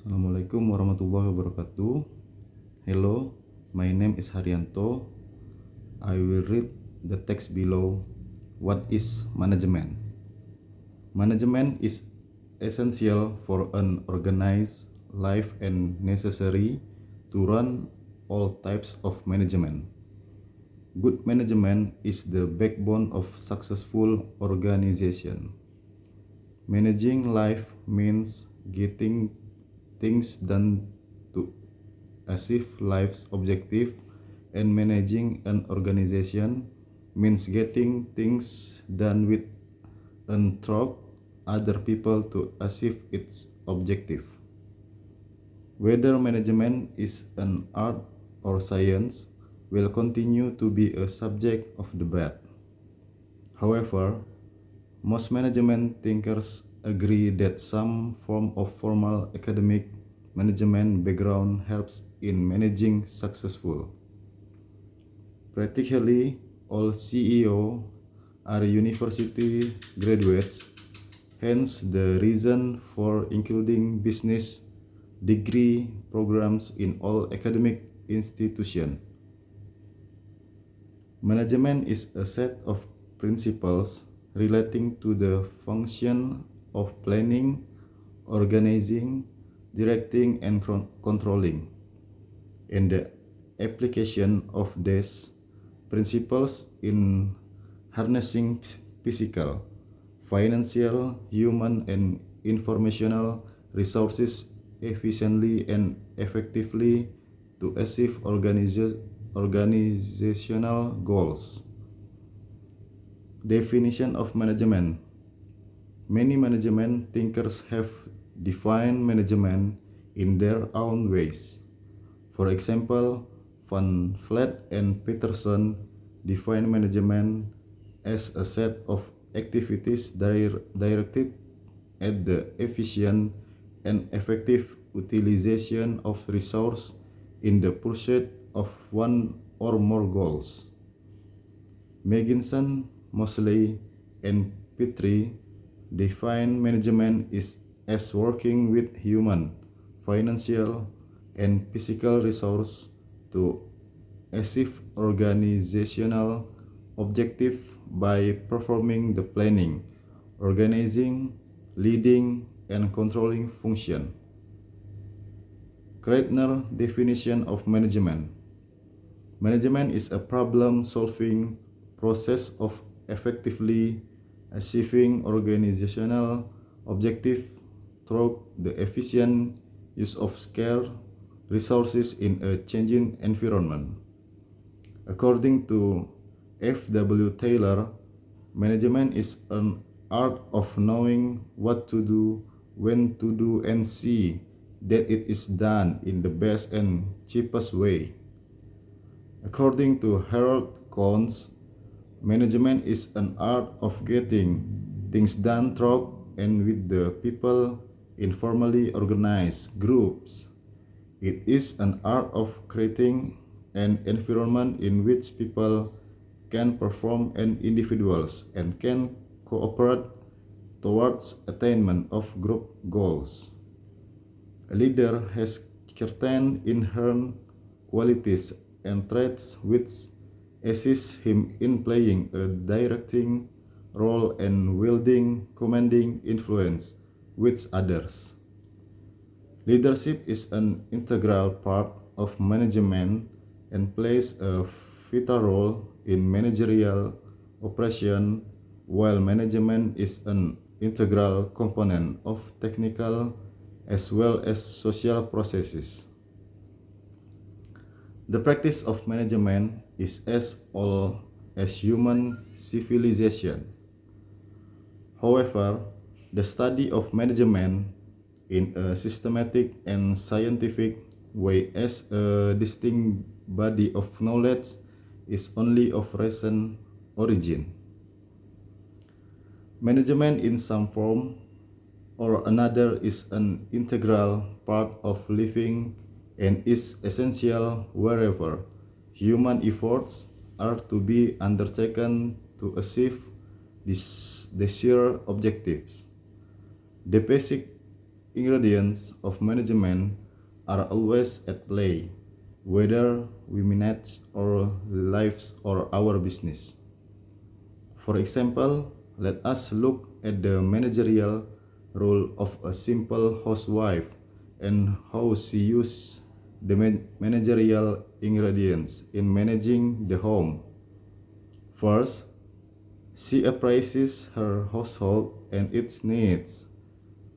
Assalamualaikum warahmatullahi wabarakatuh. Hello, my name is Haryanto. I will read the text below. What is management? Management is essential for an organized life and necessary to run all types of management. Good management is the backbone of successful organization. Managing life means getting things done to achieve life's objective, and managing an organization means getting things done with and through other people to achieve its objective. Whether management is an art or science will continue to be a subject of debate. However, most management thinkers agree that some form of formal academic management background helps in managing successful. Practically all CEO are university graduates, hence the reason for including business degree programs in all academic institutions. Management is a set of principles relating to the function of planning, organizing, directing, and controlling. And the application of these principles in harnessing physical, financial, human, and informational resources efficiently and effectively to achieve organizational goals. Definition of management. Many management thinkers have defined management in their own ways. For example, Van Vleet and Peterson define management as a set of activities directed at the efficient and effective utilization of resources in the pursuit of one or more goals. Megginson, Mosley, and Petrie define management as working with human, financial, and physical resources to achieve organizational objectives by performing the planning, organizing, leading, and controlling function. Kreitner definition of management. Management is a problem-solving process of effectively achieving organizational objectives through the efficient use of scarce resources in a changing environment. According to F.W. Taylor, management is an art of knowing what to do, when to do, and see that it is done in the best and cheapest way. According to Harold Kohns, management is an art of getting things done through and with the people in formally organized groups. It is an art of creating an environment in which people can perform and individuals and can cooperate towards attainment of group goals. A leader has certain inherent qualities and traits which assist him in playing a directing role and wielding commanding influence with others. Leadership is an integral part of management and plays a vital role in managerial operation, while management is an integral component of technical as well as social processes. The practice of management is as old as human civilization. However, the study of management in a systematic and scientific way as a distinct body of knowledge is only of recent origin. Management in some form or another is an integral part of living and is essential wherever human efforts are to be undertaken to achieve these desired objectives. The basic ingredients of management are always at play, whether we manage our lives or our business. For example, let us look at the managerial role of a simple housewife and how she uses the managerial ingredients in managing the home. First, she appraises her household and its needs.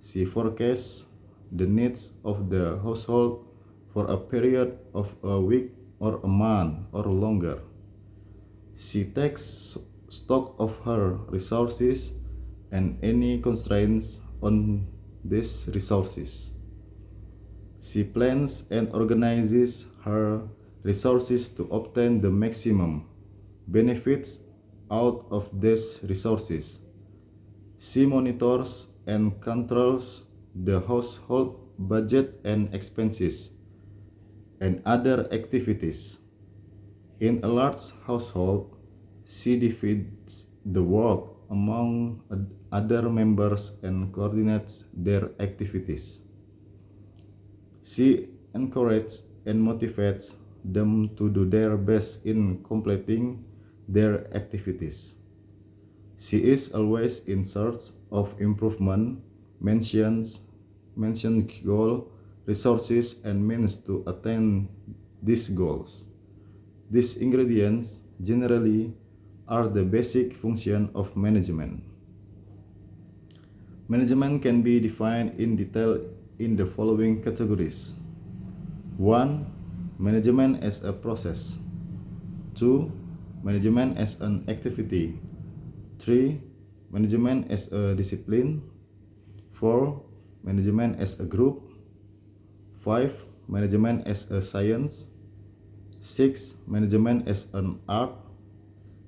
She forecasts the needs of the household for a period of a week or a month or longer. She takes stock of her resources and any constraints on these resources. She plans and organizes her resources to obtain the maximum benefits out of these resources. She monitors and controls the household budget and expenses and other activities. In a large household, she divides the work among other members and coordinates their activities. She encourages and motivates them to do their best in completing their activities. She is always in search of improvement, mentions goal, resources, and means to attain these goals. These ingredients generally are the basic function of management. Management can be defined in detail in the following categories. 1. Management as a process. 2. Management as an activity. 3. Management as a discipline. 4. Management as a group. 5. Management as a science. 6. Management as an art.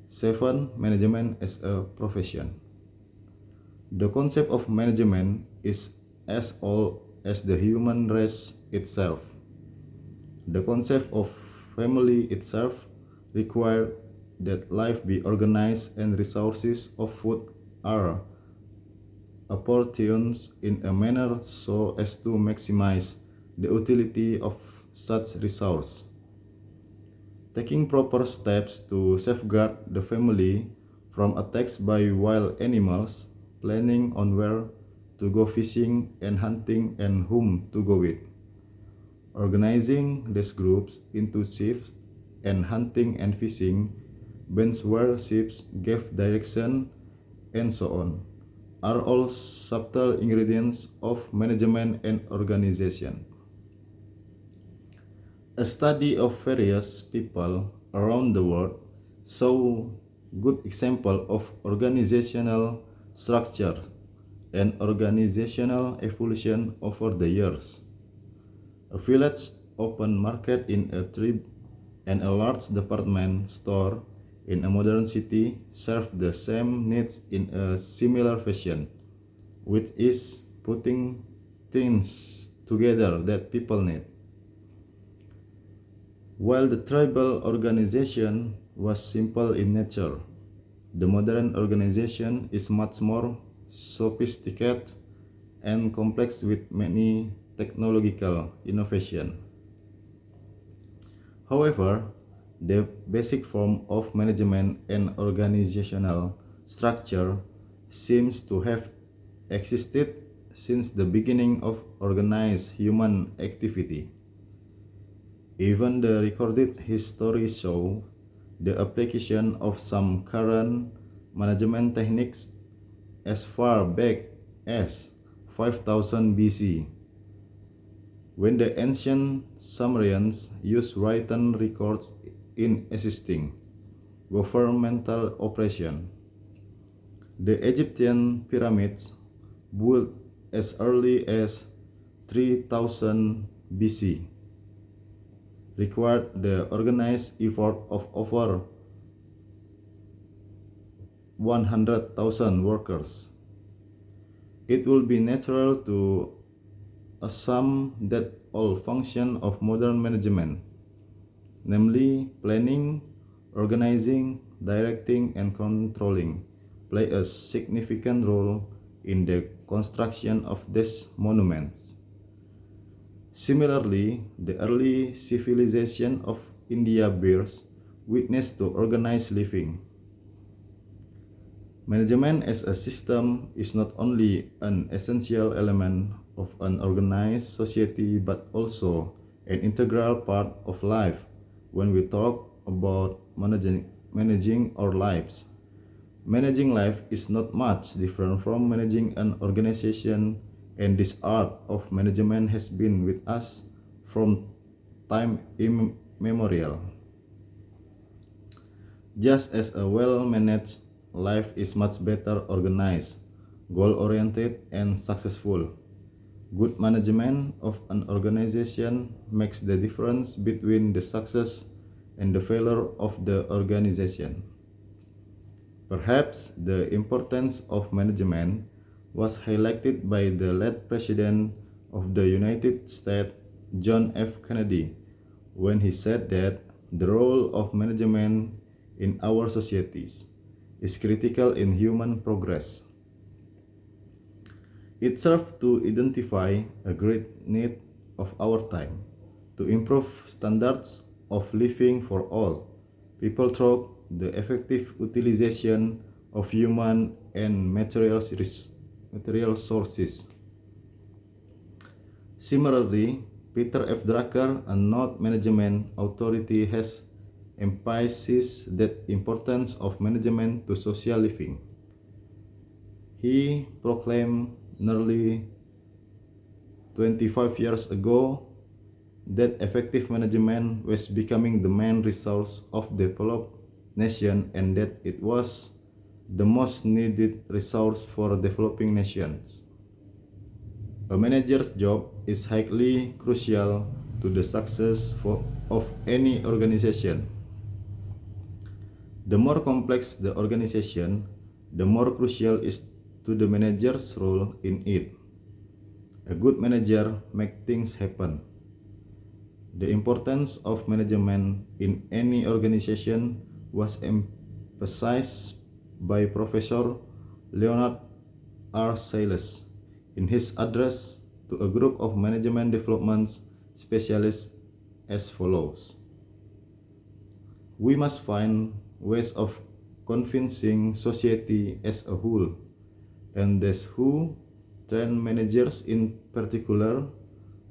7. Management as a profession. The concept of management is as old as the human race itself. The concept of family itself required that life be organized and resources of food are apportioned in a manner so as to maximize the utility of such resource. Taking proper steps to safeguard the family from attacks by wild animals, planning on where to go fishing and hunting and whom to go with, organizing these groups into shifts and hunting and fishing bands where ships gave direction, and so on, are all subtle ingredients of management and organization. A study of various people around the world show good example of organizational structure and organizational evolution over the years. A village open market in a tribe and a large department store in a modern city serve the same needs in a similar fashion, which is putting things together that people need. While the tribal organization was simple in nature, the modern organization is much more sophisticated and complex with many technological innovation. However, the basic form of management and organizational structure seems to have existed since the beginning of organized human activity. Even the recorded history show the application of some current management techniques as far back as 5000 BC, when the ancient Sumerians used written records in assisting governmental operation. The Egyptian pyramids, built as early as 3000 BC, required the organized effort of over 100,000 workers. It will be natural to assume that all functions of modern management, namely planning, organizing, directing, and controlling, play a significant role in the construction of these monuments. Similarly, the early civilization of India bears witness to organized living. Management as a system is not only an essential element of an organized society but also an integral part of life when we talk about managing our lives. Managing life is not much different from managing an organization, and this art of management has been with us from time immemorial. Just as a well-managed life is much better organized, goal-oriented, and successful, good management of an organization makes the difference between the success and the failure of the organization. Perhaps the importance of management was highlighted by the late President of the United States, John F. Kennedy, when he said that the role of management in our societies is critical in human progress. It serves to identify a great need of our time to improve standards of living for all people through the effective utilization of human and material sources. Similarly, Peter F. Drucker, a noted management authority, has emphasized the importance of management to social living. He proclaimed nearly 25 years ago that effective management was becoming the main resource of developed nation and that it was the most needed resource for developing nations. A manager's job is highly crucial to the success of any organization. The more complex the organization, the more crucial is to the manager's role in it. A good manager makes things happen. The importance of management in any organization was emphasized by Professor Leonard R. Sayles in his address to a group of management development specialists as follows. We must find ways of convincing society as a whole, and those who train managers in particular,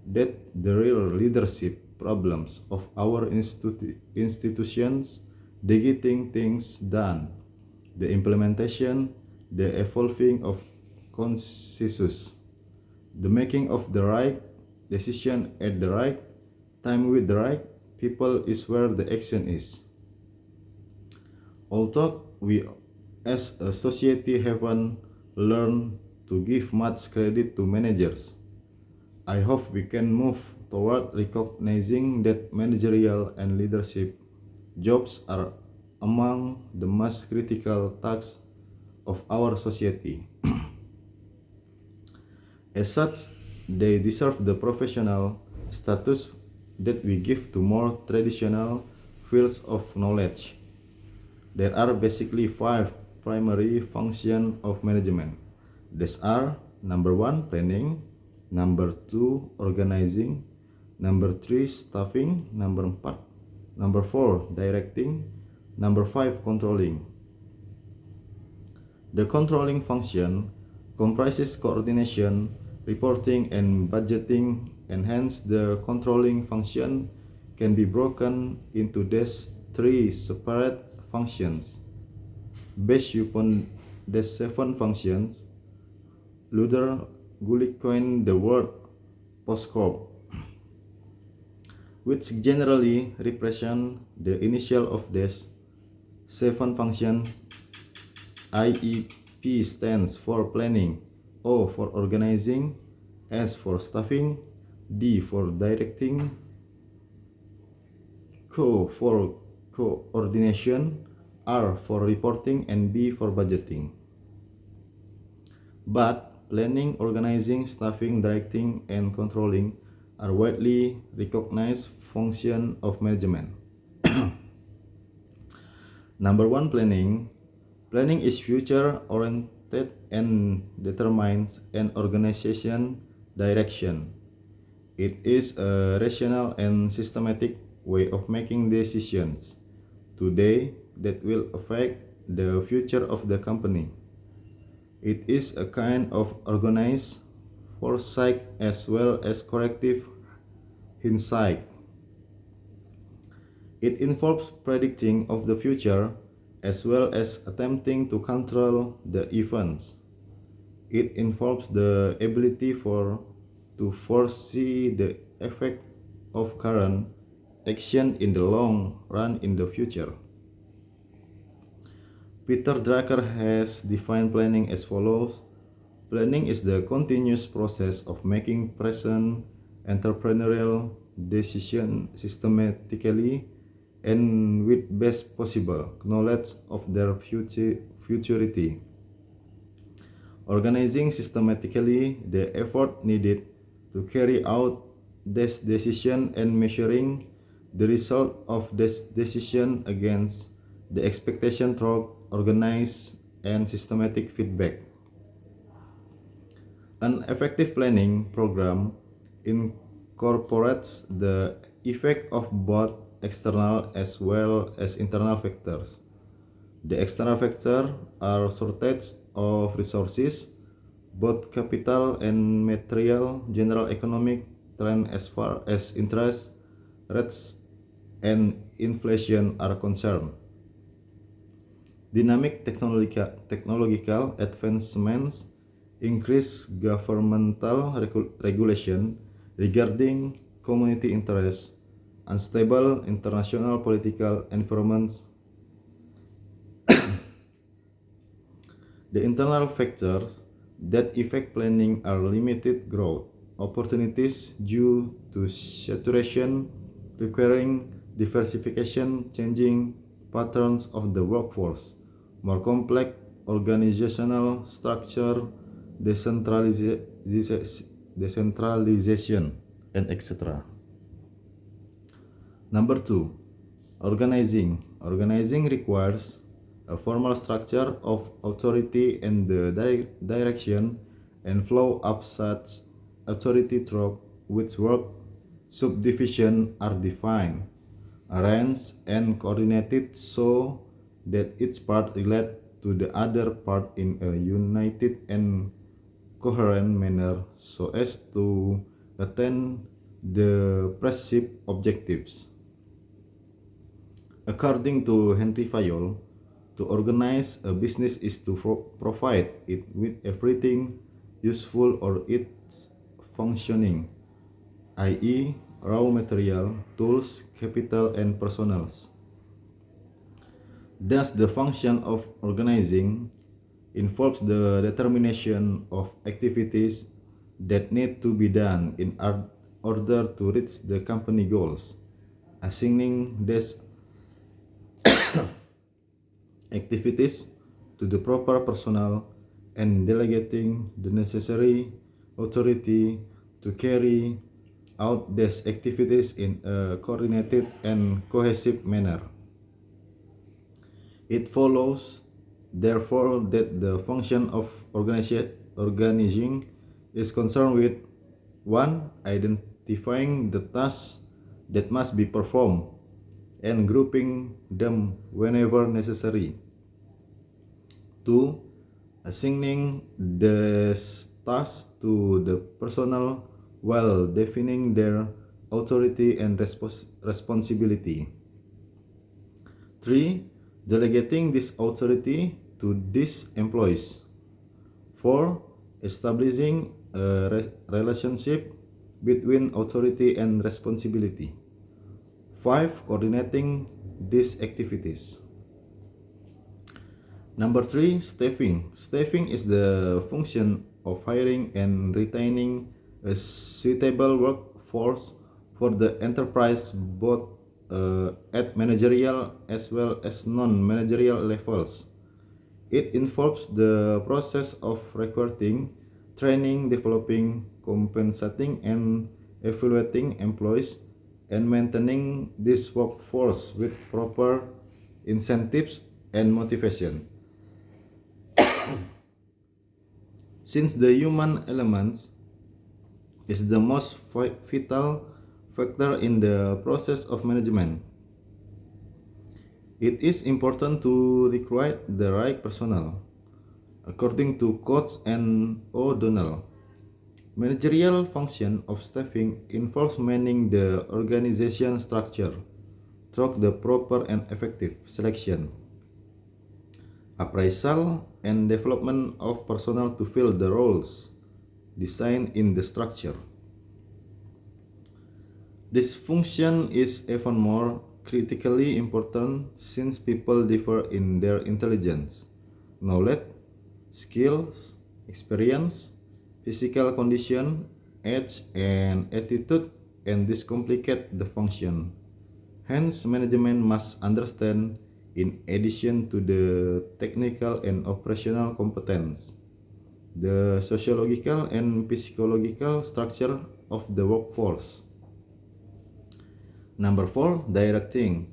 that the real leadership problems of our institutions, the getting things done, the implementation, the evolving of consensus, the making of the right decision at the right time with the right people is where the action is. Although we as a society haven't learned to give much credit to managers, I hope we can move toward recognizing that managerial and leadership jobs are among the most critical tasks of our society. As such, they deserve the professional status that we give to more traditional fields of knowledge. There are basically 5 primary functions of management. These are number 1, planning, number 2, organizing, number 3, staffing, number 4, directing, number 5, controlling. The controlling function comprises coordination, reporting, and budgeting, and hence the controlling function can be broken into these 3 separate functions. Based upon these 7 functions, Luther Gulick coined the word postcorp, which generally represent the initial of these 7 functions. IEP stands for planning, O for organizing, S for staffing, D for directing, Co for coordination, R for reporting, and B for budgeting. But planning, organizing, staffing, directing, and controlling are widely recognized functions of management. Number 1, planning. Planning is future oriented and determines an organization direction. It is a rational and systematic way of making decisions today that will affect the future of the company. It is a kind of organized foresight as well as corrective hindsight. It involves predicting of the future as well as attempting to control the events. It involves the ability to foresee the effect of current action in the long run in the future. Peter Drucker has defined planning as follows. Planning is the continuous process of making present entrepreneurial decisions systematically and with best possible knowledge of their futurity. Organizing systematically the effort needed to carry out this decision and measuring the result of this decision against the expectation through organized and systematic feedback. An effective planning program incorporates the effect of both external as well as internal factors. The external factors are shortage of resources, both capital and material, general economic trend as far as interest rates and inflation are concerned. Dynamic technological advancements increase governmental regulation regarding community interests, unstable international political environments. The internal factors that affect planning are limited growth opportunities due to saturation requiring diversification, changing patterns of the workforce, more complex organizational structure, decentralization, and etc. Number two, organizing. Organizing requires a formal structure of authority and the direction and flow of such authority through which work subdivision are defined, arranged, and coordinated so that each part relates to the other part in a united and coherent manner so as to attain the perceived objectives. According to Henry Fayol, to organize a business is to provide it with everything useful or its functioning, i.e., raw material, tools, capital, and personnel. Thus, the function of organizing involves the determination of activities that need to be done in order to reach the company goals, assigning these activities to the proper personnel and delegating the necessary authority to carry out these activities in a coordinated and cohesive manner. It follows, therefore, that the function of organizing is concerned with 1. Identifying the tasks that must be performed and grouping them whenever necessary. 2. Assigning the tasks to the personnel while defining their authority and responsibility. 3. Delegating this authority to these employees. 4. Establishing a relationship between authority and responsibility. 5. Coordinating these activities. Number 3. Staffing. Staffing is the function of hiring and retaining a suitable workforce for the enterprise both at managerial as well as non-managerial levels. It involves the process of recruiting, training, developing, compensating, and evaluating employees and maintaining this workforce with proper incentives and motivation. Since the human element is the most vital factor in the process of management, it is important to recruit the right personnel. According to Coates and O'Donnell, managerial function of staffing involves managing the organization structure through the proper and effective selection, appraisal, and development of personnel to fill the roles designed in the structure. This function is even more critically important since people differ in their intelligence, knowledge, skills, experience, physical condition, age, and attitude, and this complicate the function. Hence, management must understand, in addition to the technical and operational competence, the sociological and psychological structure of the workforce. Number 4, directing.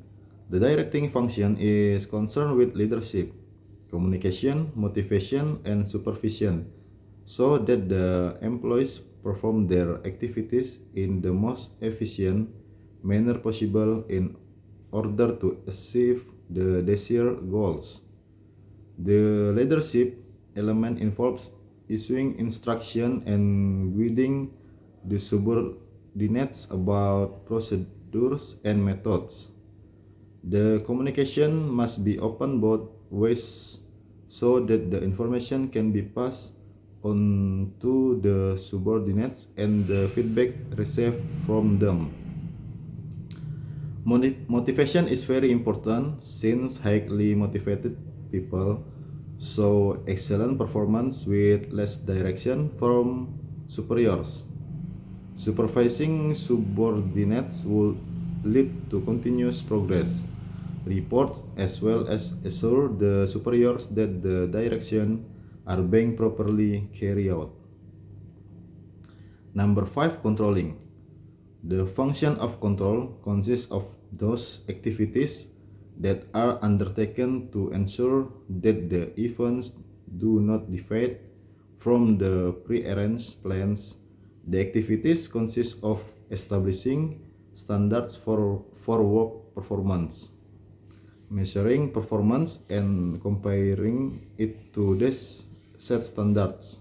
The directing function is concerned with leadership, communication, motivation, and supervision, so that the employees perform their activities in the most efficient manner possible in order to achieve the desired goals. The leadership element involves issuing instruction and guiding the subordinates about procedures and methods. The communication must be open both ways so that the information can be passed on to the subordinates and the feedback received from them. Motivation is very important since highly motivated people show excellent performance with less direction from superiors. Supervising subordinates will lead to continuous progress. Report as well as assure the superiors that the direction are being properly carried out. Number 5, controlling. The function of control consists of those activities that are undertaken to ensure that the events do not deviate from the prearranged plans. The activities consist of establishing standards for work performance, measuring performance and comparing it to these set standards,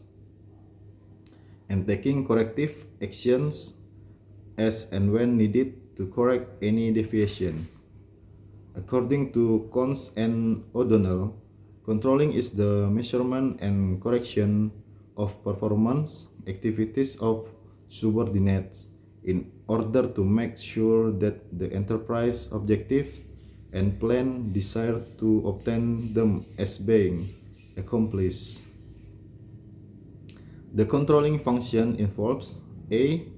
and taking corrective actions as and when needed to correct any deviation. According to Cons and O'Donnell, controlling is the measurement and correction of performance activities of subordinates in order to make sure that the enterprise objectives and plan desired to obtain them as being accomplished. The controlling function involves A.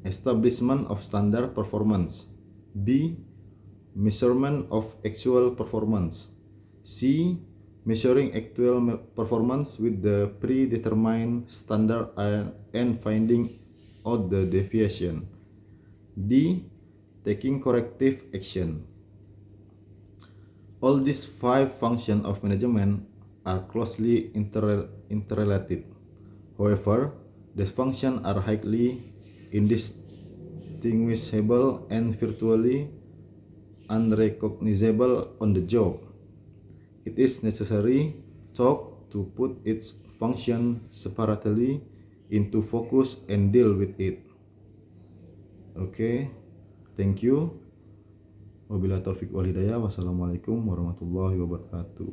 Establishment of standard performance, B. Measurement of actual performance, C. Measuring actual performance with the predetermined standard and finding out the deviation, D. Taking corrective action. All these 5 functions of management are closely interrelated. However, these functions are highly indistinguishable and virtually unrecognizable on the job. It is necessary to put its function separately into focus and deal with it. Okay, thank you. Wabillahi taufiq wal hidayah. Wassalamualaikum warahmatullahi wabarakatuh.